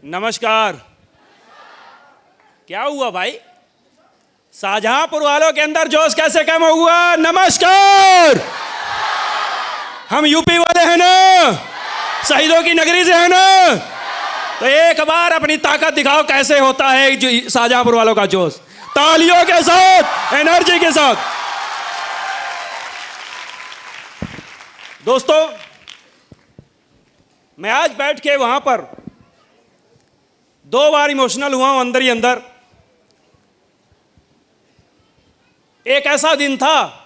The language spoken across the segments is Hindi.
नमस्कार। क्या हुआ भाई? शाहजहांपुर वालों के अंदर जोश कैसे कम हुआ? नमस्कार। हम यूपी वाले हैं ना, शहीदों की नगरी से है ना, तो एक बार अपनी ताकत दिखाओ कैसे होता है जो शाहजहांपुर वालों का जोश। तालियों के साथ, एनर्जी के साथ। दोस्तों, मैं आज बैठ के वहां पर 2 बार इमोशनल हुआ हूं अंदर ही अंदर। एक ऐसा दिन था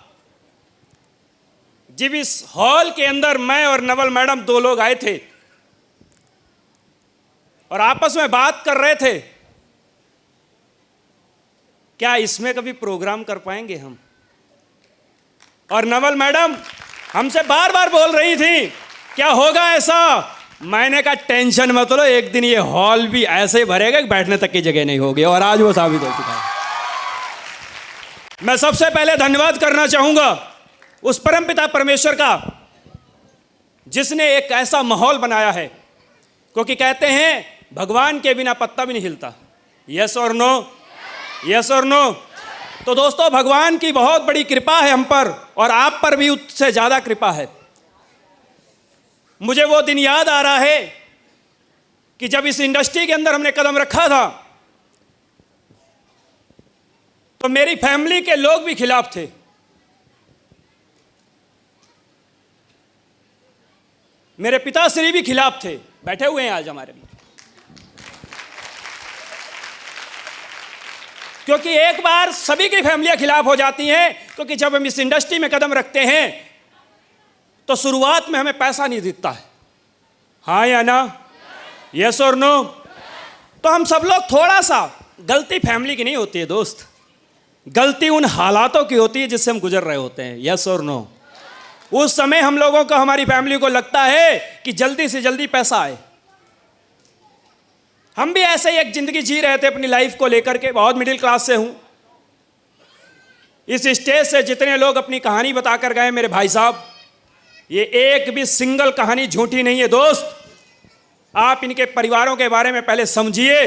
जब इस हॉल के अंदर मैं और नवल मैडम 2 लोग आए थे और आपस में बात कर रहे थे, क्या इसमें कभी प्रोग्राम कर पाएंगे हम। और नवल मैडम हमसे बार बार बोल रही थी क्या होगा ऐसा। मैंने कहा टेंशन मत लो, एक दिन ये हॉल भी ऐसे भरेगा कि बैठने तक की जगह नहीं होगी, और आज वो साबित हो चुका है। मैं सबसे पहले धन्यवाद करना चाहूंगा उस परमपिता परमेश्वर का जिसने एक ऐसा माहौल बनाया है, क्योंकि कहते हैं भगवान के बिना पत्ता भी नहीं हिलता। यस और नो? यस और नो? तो दोस्तों, भगवान की बहुत बड़ी कृपा है हम पर, और आप पर भी उससे ज्यादा कृपा है। मुझे वो दिन याद आ रहा है कि जब इस इंडस्ट्री के अंदर हमने कदम रखा था तो मेरी फैमिली के लोग भी खिलाफ थे। मेरे पिताश्री भी खिलाफ थे, बैठे हुए हैं आज हमारे बीच। क्योंकि एक बार सभी की फैमिलियां खिलाफ हो जाती हैं, क्योंकि जब हम इस इंडस्ट्री में कदम रखते हैं तो शुरुआत में हमें पैसा नहीं दिखता है। हाँ या ना? यस और नो? तो हम सब लोग थोड़ा सा, गलती फैमिली की नहीं होती है दोस्त, गलती उन हालातों की होती है जिससे हम गुजर रहे होते हैं। यस और नो? उस समय हम लोगों को, हमारी फैमिली को लगता है कि जल्दी से जल्दी पैसा आए। हम भी ऐसे ही एक जिंदगी जी रहे थे अपनी लाइफ को लेकर के। बहुत मिडिल क्लास से हूं। इस स्टेज से जितने लोग अपनी कहानी बताकर गए मेरे भाई साहब, ये एक भी सिंगल कहानी झूठी नहीं है दोस्त। आप इनके परिवारों के बारे में पहले समझिए,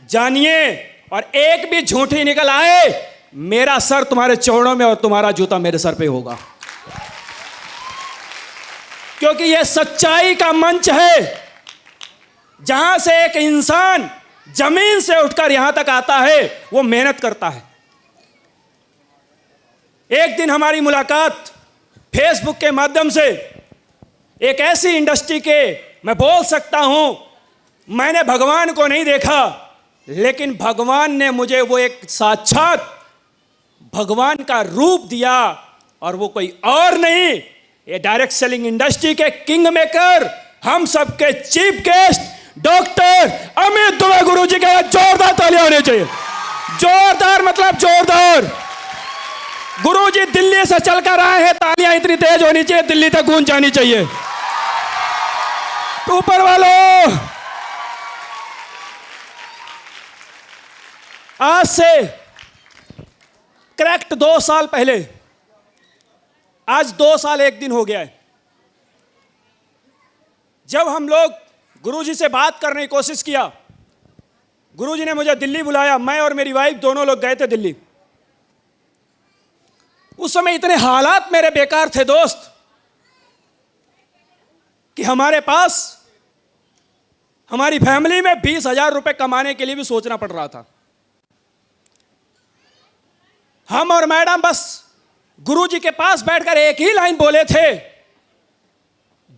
जानिए, और एक भी झूठी निकल आए, मेरा सर तुम्हारे चरणों में और तुम्हारा जूता मेरे सर पे होगा। क्योंकि यह सच्चाई का मंच है जहां से एक इंसान जमीन से उठकर यहां तक आता है, वो मेहनत करता है। एक दिन हमारी मुलाकात फेसबुक के माध्यम से एक ऐसी इंडस्ट्री के, मैं बोल सकता हूं, मैंने भगवान को नहीं देखा, लेकिन भगवान ने मुझे वो एक साक्षात भगवान का रूप दिया, और वो कोई और नहीं, ये डायरेक्ट सेलिंग इंडस्ट्री के किंग मेकर, हम सबके chief guest doctor Amit Dubey गुरु जी के जोरदार तालियां होनी चाहिए। जोरदार मतलब जोरदार। गुरु जी दिल्ली से चलकर आए हैं, तालियां इतनी तेज होनी चाहिए, दिल्ली तक गूंज जानी चाहिए। ऊपर वालों, आज से करेक्ट 2 साल पहले, आज 2 साल 1 दिन हो गया है, जब हम लोग गुरुजी से बात करने की कोशिश किया। गुरुजी ने मुझे दिल्ली बुलाया, मैं और मेरी वाइफ दोनों लोग गए थे दिल्ली। उस समय इतने हालात मेरे बेकार थे दोस्त कि हमारे पास, हमारी फैमिली में 20,000 रुपए कमाने के लिए भी सोचना पड़ रहा था। हम और मैडम बस गुरुजी के पास बैठकर एक ही लाइन बोले थे,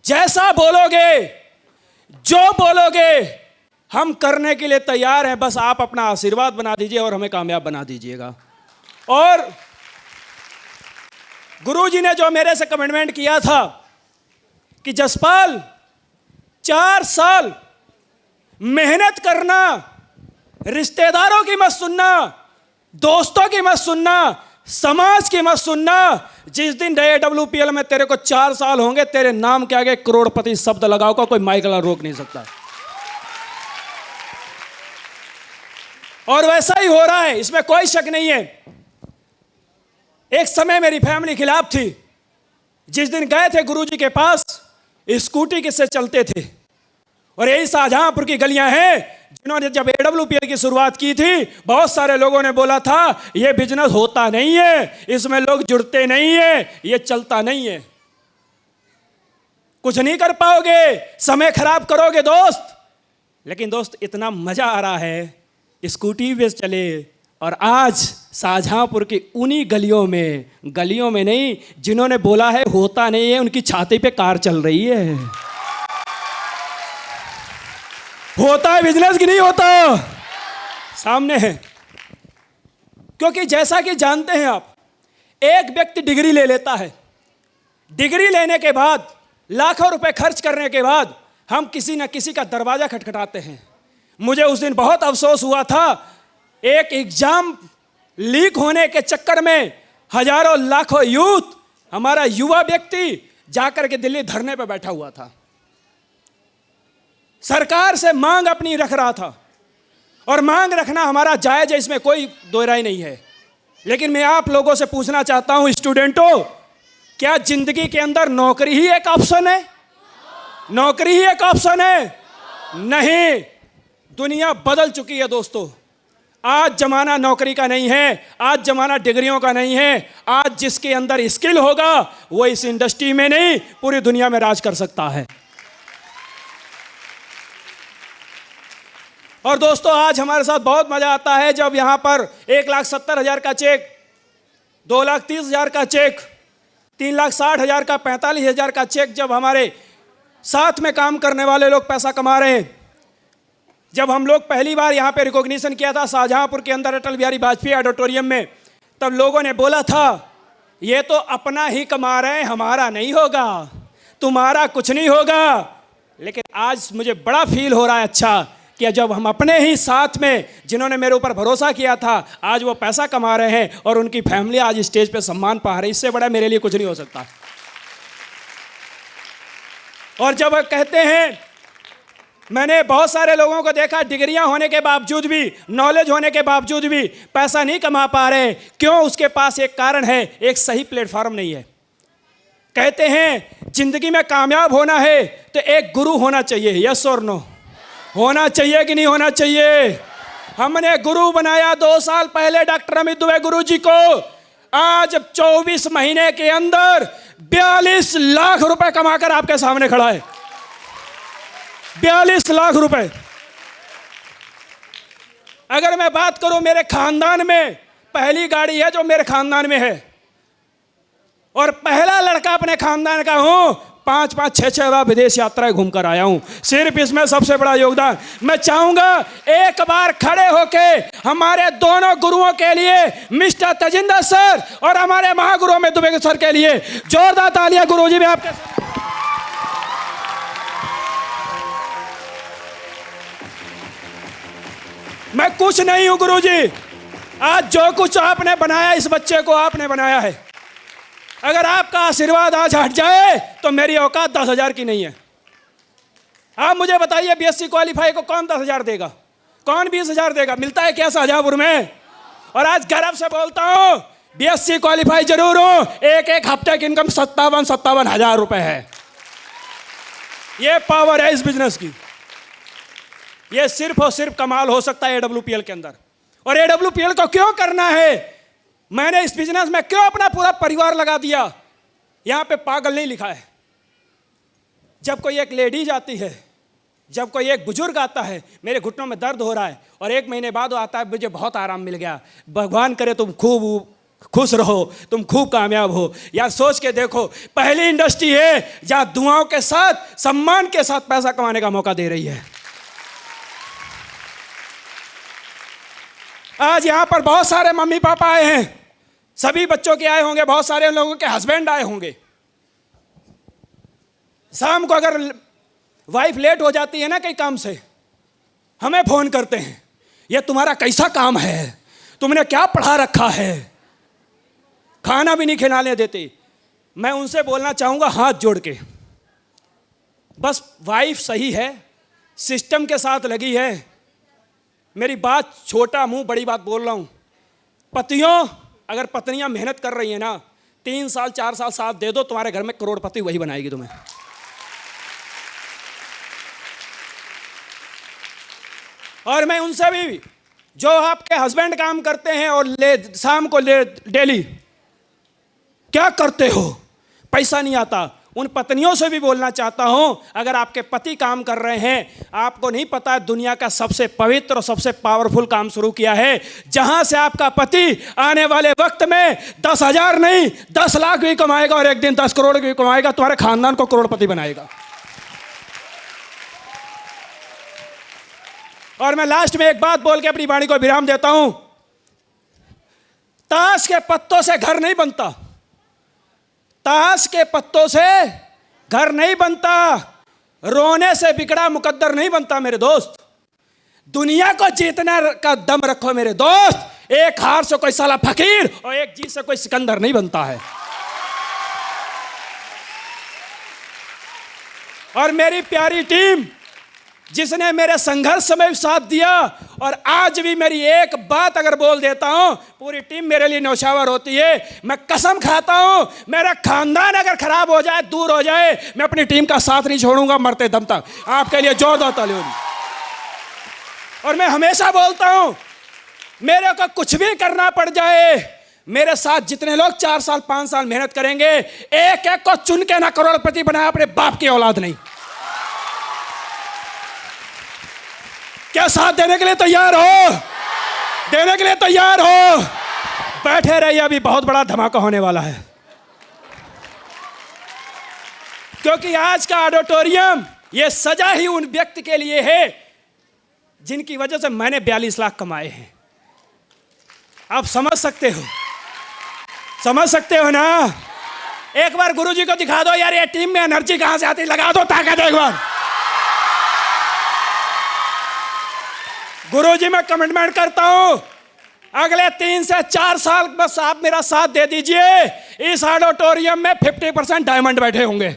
जैसा बोलोगे, जो बोलोगे, हम करने के लिए तैयार हैं, बस आप अपना आशीर्वाद बना दीजिए और हमें कामयाब बना दीजिएगा। और गुरुजी ने जो मेरे से कमिटमेंट किया था कि जसपाल 4 साल मेहनत करना, रिश्तेदारों की मत सुनना, दोस्तों की मत सुनना, समाज की मत सुनना। जिस दिन AWPL में तेरे को 4 साल होंगे, तेरे नाम के आगे करोड़पति शब्द लगाओगा, कोई माइकल रोक नहीं सकता। और वैसा ही हो रहा है, इसमें कोई शक नहीं है। एक समय मेरी फैमिली खिलाफ थी। जिस दिन गए थे गुरुजी के पास, स्कूटी किससे चलते थे, और यही शाहजहांपुर की गलियां हैं जिन्होंने जब AWPL की शुरुआत की थी, बहुत सारे लोगों ने बोला था ये बिजनेस होता नहीं है, इसमें लोग जुड़ते नहीं है, ये चलता नहीं है, कुछ नहीं कर पाओगे, समय खराब करोगे दोस्त। लेकिन दोस्त इतना मजा आ रहा है, स्कूटी पे चले और आज शाहजहांपुर की उन्हीं गलियों में नहीं, जिन्होंने बोला है होता नहीं है, उनकी छाती पे कार चल रही है। होता है बिजनेस कि नहीं होता? सामने है। क्योंकि जैसा कि जानते हैं आप, एक व्यक्ति डिग्री ले लेता है, डिग्री लेने के बाद लाखों रुपए खर्च करने के बाद हम किसी न किसी का दरवाजा खटखटाते हैं। मुझे उस दिन बहुत अफसोस हुआ था, एक एग्जाम लीक होने के चक्कर में हजारों लाखों यूथ, हमारा युवा व्यक्ति जाकर के दिल्ली धरने पर बैठा हुआ था, सरकार से मांग अपनी रख रहा था। और मांग रखना हमारा जायज है, इसमें कोई दो राय नहीं है। लेकिन मैं आप लोगों से पूछना चाहता हूं, स्टूडेंटों, क्या जिंदगी के अंदर नौकरी ही एक ऑप्शन है? नौकरी ही एक ऑप्शन है? नहीं, दुनिया बदल चुकी है दोस्तों। आज जमाना नौकरी का नहीं है, आज जमाना डिग्रियों का नहीं है। आज जिसके अंदर स्किल होगा वो इस इंडस्ट्री में नहीं, पूरी दुनिया में राज कर सकता है। और दोस्तों, आज हमारे साथ बहुत मजा आता है जब यहां पर 1,70,000 का चेक, 2,30,000 का चेक, 3,60,000 का, 45,000 का चेक, जब हमारे साथ में काम करने वाले लोग पैसा कमा रहे हैं। जब हम लोग पहली बार यहाँ पे रिकॉग्निशन किया था शाहजहांपुर के अंदर अटल बिहारी वाजपेयी ऑडिटोरियम में, तब लोगों ने बोला था ये तो अपना ही कमा रहे हैं, हमारा नहीं होगा, तुम्हारा कुछ नहीं होगा। लेकिन आज मुझे बड़ा फील हो रहा है अच्छा, कि जब हम अपने ही साथ में, जिन्होंने मेरे ऊपर भरोसा किया था, आज वो पैसा कमा रहे हैं और उनकी फैमिली आज स्टेज पे सम्मान पा रही, इससे बड़ा मेरे लिए कुछ नहीं हो सकता। और जब कहते हैं, मैंने बहुत सारे लोगों को देखा डिग्रियां होने के बावजूद भी, नॉलेज होने के बावजूद भी पैसा नहीं कमा पा रहे। क्यों? उसके पास एक कारण है, एक सही प्लेटफॉर्म नहीं है। कहते हैं जिंदगी में कामयाब होना है तो एक गुरु होना चाहिए। यस और नो? होना चाहिए कि नहीं होना चाहिए? हमने गुरु बनाया 2 साल पहले डॉक्टर अमित दुबे गुरु जी को। आज 24 महीने के अंदर 42 लाख रुपए कमाकर आपके सामने खड़ा है। 42 लाख रुपए। अगर मैं बात करूं, मेरे खानदान में पहली गाड़ी है जो मेरे खानदान में है, और पहला लड़का अपने खानदान का हूं। 5-5, 6-6 बार विदेश यात्राएं घूमकर आया हूं। सिर्फ इसमें सबसे बड़ा योगदान मैं चाहूंगा एक बार खड़े होके हमारे दोनों गुरुओं के लिए, मिस्टर तजिंदर सर और हमारे महागुरु अमित दुबे सर के लिए जोरदार तालियां। गुरुजी भी आपके साथ। मैं कुछ नहीं हूं गुरुजी, आज जो कुछ आपने बनाया, इस बच्चे को आपने बनाया है। अगर आपका आशीर्वाद आज हट जाए तो मेरी औकात 10,000 की नहीं है। आप मुझे बताइए, BSc क्वालिफाई को कौन 10,000 देगा? कौन 20,000 देगा? मिलता है क्या शाहजहांपुर में? और आज गर्व से बोलता हूं, BSc क्वालिफाई जरूर हूं। एक हफ्ते की इनकम 57 हजार रुपए है। ये पावर है इस बिजनेस की। ये सिर्फ और सिर्फ कमाल हो सकता है AWPL के अंदर। और AWPL को क्यों करना है? मैंने इस बिजनेस में क्यों अपना पूरा परिवार लगा दिया? यहां पे पागल नहीं लिखा है। जब कोई एक लेडीज आती है, जब कोई एक बुजुर्ग आता है, मेरे घुटनों में दर्द हो रहा है, और 1 महीने बाद वो आता है, मुझे बहुत आराम मिल गया, भगवान करे तुम खूब खुश रहो, तुम खूब कामयाब हो। यार सोच के देखो, पहली इंडस्ट्री है जहां दुआओं के साथ, सम्मान के साथ पैसा कमाने का मौका दे रही है। आज यहां पर बहुत सारे मम्मी पापा आए हैं, सभी बच्चों के आए होंगे, बहुत सारे लोगों के हस्बैंड आए होंगे। शाम को अगर वाइफ लेट हो जाती है ना कहीं काम से, हमें फोन करते हैं, ये तुम्हारा कैसा काम है, तुमने क्या पढ़ा रखा है, खाना भी नहीं खिलाने देते। मैं उनसे बोलना चाहूंगा हाथ जोड़ के, बस वाइफ सही है, सिस्टम के साथ लगी है। मेरी बात छोटा मुंह बड़ी बात बोल रहा हूं। पतियों, अगर पत्नियां मेहनत कर रही हैं ना, 3 साल 4 साल साथ दे दो, तुम्हारे घर में करोड़पति वही बनाएगी तुम्हें। और मैं उनसे भी, जो आपके हस्बैंड काम करते हैं और शाम को डेली क्या करते हो, पैसा नहीं आता, उन पत्नियों से भी बोलना चाहता हूं, अगर आपके पति काम कर रहे हैं, आपको नहीं पता दुनिया का सबसे पवित्र और सबसे पावरफुल काम शुरू किया है, जहां से आपका पति आने वाले वक्त में 10,000 नहीं 10 लाख भी कमाएगा और एक दिन 10 करोड़ भी कमाएगा, तुम्हारे खानदान को करोड़पति बनाएगा। और मैं लास्ट में एक बात बोल के अपनी वाणी को विराम देता हूं, ताश के पत्तों से घर नहीं बनता, ताश के पत्तों से घर नहीं बनता, रोने से बिगड़ा मुकद्दर नहीं बनता मेरे दोस्त। दुनिया को जीतने का दम रखो मेरे दोस्त, एक हार से कोई साला फकीर और एक जीत से कोई सिकंदर नहीं बनता है। और मेरी प्यारी टीम जिसने मेरे संघर्ष में साथ दिया, और आज भी मेरी एक बात अगर बोल देता हूं, पूरी टीम मेरे लिए न्यौछावर होती है। मैं कसम खाता हूं, मेरा खानदान अगर खराब हो जाए, दूर हो जाए, मैं अपनी टीम का साथ नहीं छोड़ूंगा मरते दम तक। आपके लिए जोर दो तालियों। और मैं हमेशा बोलता हूं, मेरे को कुछ भी करना पड़ जाए, मेरे साथ जितने लोग 4 साल 5 साल मेहनत करेंगे, एक एक को चुन के ना करोड़पति बनाया, अपने बाप की औलाद नहीं। क्या साथ देने के लिए तैयार हो? देने के लिए तैयार हो? बैठे रहिए, अभी बहुत बड़ा धमाका होने वाला है, क्योंकि आज का ऑडिटोरियम ये सजा ही उन व्यक्ति के लिए है जिनकी वजह से मैंने 42 लाख कमाए हैं। आप समझ सकते हो, समझ सकते हो ना? एक बार गुरुजी को दिखा दो यार, ये टीम में एनर्जी कहां से आती, लगा दो ताकत एक बार। गुरुजी मैं कमिटमेंट करता हूं, अगले 3 से 4 साल बस आप मेरा साथ दे दीजिए, इस ऑडिटोरियम में 50% डायमंड बैठे होंगे।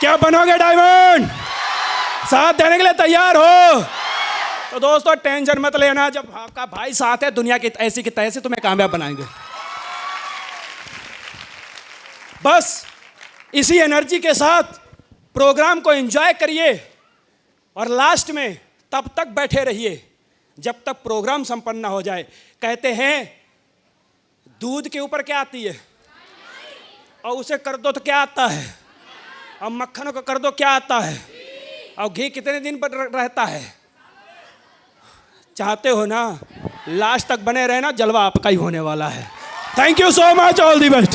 क्या बनोगे डायमंड? साथ देने के लिए तैयार हो? तो दोस्तों टेंशन मत लेना, जब आपका भाई साथ है, दुनिया की ऐसी की तैसी तुम्हें कामयाब बनाएंगे। बस इसी एनर्जी के साथ प्रोग्राम को एंजॉय करिए, और लास्ट में तब तक बैठे रहिए जब तक प्रोग्राम संपन्न हो जाए। कहते हैं दूध के ऊपर क्या आती है, और उसे कर दो तो क्या आता है, और मक्खन को कर दो क्या आता है, और घी कितने दिन पर रहता है। चाहते हो ना लास्ट तक बने रहना, जलवा आपका ही होने वाला है। Thank you so much, all the best.